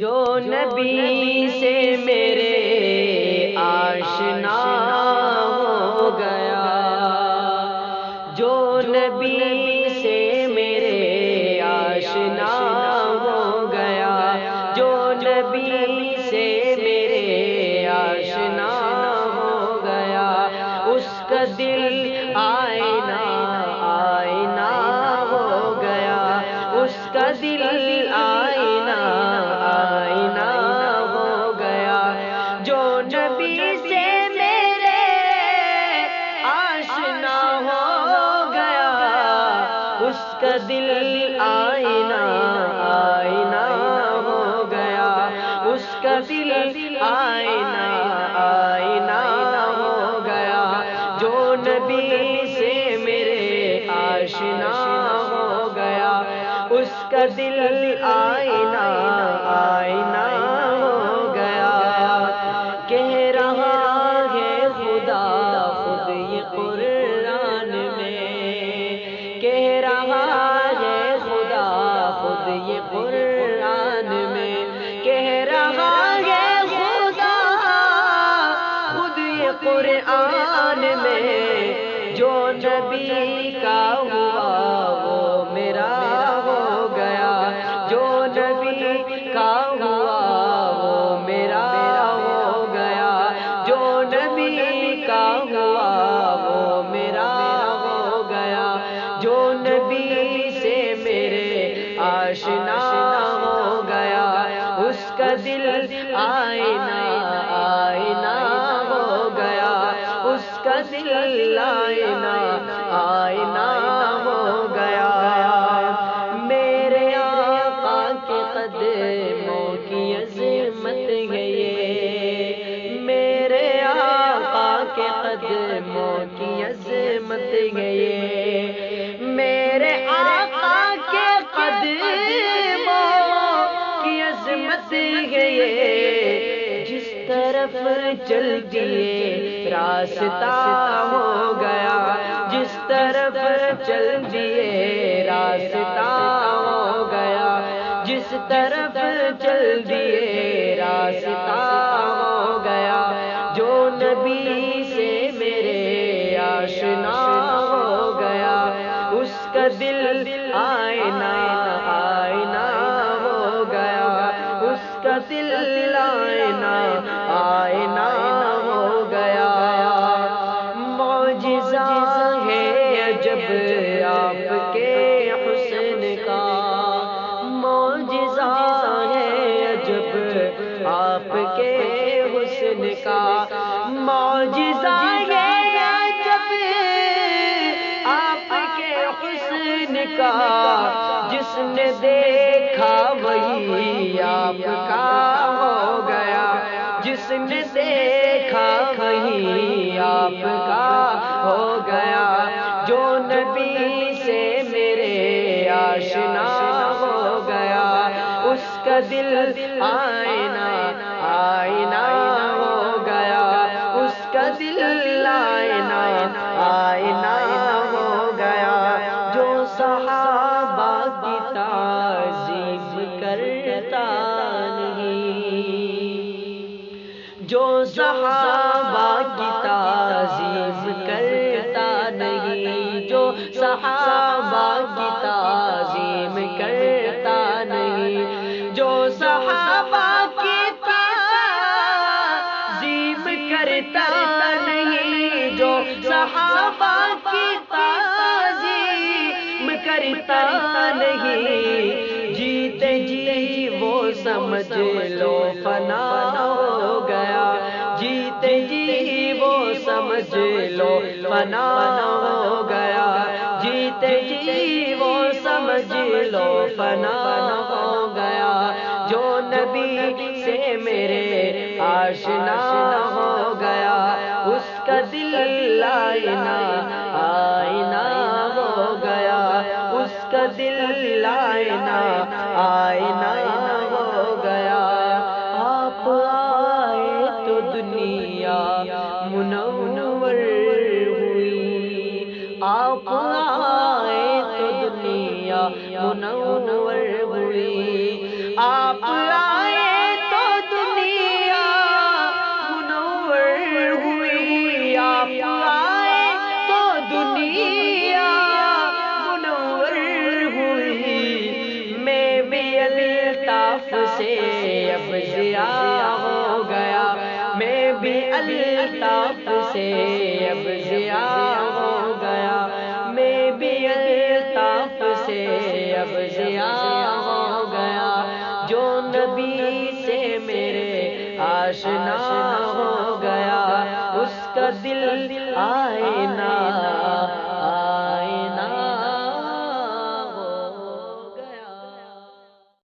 جو نبی سے میرے آشنا ہو گیا، جو نبی سے میرے آشنا ہو گیا، جو نبی سے میرے آشنا ہو گیا، اس کا دل آئینہ آئینہ ہو گیا، اس کا دل آئینہ آئینہ ہو گیا، جو نبی سے میرے آشنا ہو گیا، اس کا دل آئینہ آئینہ ہو گیا، اس کا دل آئینہ آئینہ ہو گیا، جو نبی سے میرے آشنا ہو گیا، اس کا دل آئینہ آئینہ ہو گیا۔ کہہ رہا ہے خدا خود یہ قرآن میں، کہہ رہا ہے خدا خود یہ قرآن میں، کہہ رہا ہے خدا خود یہ قرآن میں، جو نبی کا ہوا وہ میرا ہو گیا، جو نبی کا ہوا وہ میرا ہو گیا، جو نبی کا ہوا وہ میرا ہو گیا، جو نبی سے میرے آشنا ہو گیا، اس کا دل آئینہ آئینہ ہو گیا، اس کا دل آئینہ آئینہ ہو گیا۔ میرے آقا کے قدموں کی عظمت ہے یہ، میرے آقا کے قدموں کی عظمت ہے یہ، میرے آقا کے قدموں کی عظمت ہے یہ، جس طرف چل دیے راستہ ہو گیا، جس طرف چل دیے راستہ ہو گیا، جس طرف چل دیے راستہ ہو گیا، جو نبی سے میرے آشنا ہو گیا، اس کا دل آئینہ آئینہ ہو گیا، اس کا دل آئینہ آئینہ ہو گیا۔ معجزہ ہے عجب آپ کے حسن کا، معجزہ ہے عجب آپ کے حسن کا، معجزہ ہے عجب آپ کے حسن کا، جس نے دیکھا وہی آپ کا ہو گیا، جس نے دیکھا وہی آپ کا ہو گیا، جو نبی سے میرے آشنا ہو گیا، اس کا دل آئینہ آئینہ ہو گیا، اس کا دل آئینہ آئینہ ہو گیا، جو صحابہ کی تعظیم کرتا نہیں، جو صحابہ کی تعظیم کرتا نہیں، جو صحابہ کی تعظیم کرتا نہیں، جو صحابہ کی تعظیم کرتا نہیں، جو صحابہ کی تعظیم کرتا نہیں، جیتے جی وہ سمجھ لو فنا ہو گیا، جیتے جی وہ سمجھ لو فنا ہو گیا، جیتے جی وہ سمجھ لو فنا ہو گیا، جو نبی سے میرے آشنا ہو گیا، اس کا دل آئینہ آئینہ ہو گیا، اس کا دل آئینہ آئینہ ہو گیا۔ آپ آئے تو دنیا منور ہوئی، آپ آئے تو دنیا منور ہوئی، آپ آئے الطاف سے اب ضیاء ہو گیا، میں بھی الطاف سے اب ضیاء ہو گیا، میں بھی الطاف سے اب ضیاء ہو گیا، جو نبی سے میرے آشنا ہو گیا، اس کا دل آئینہ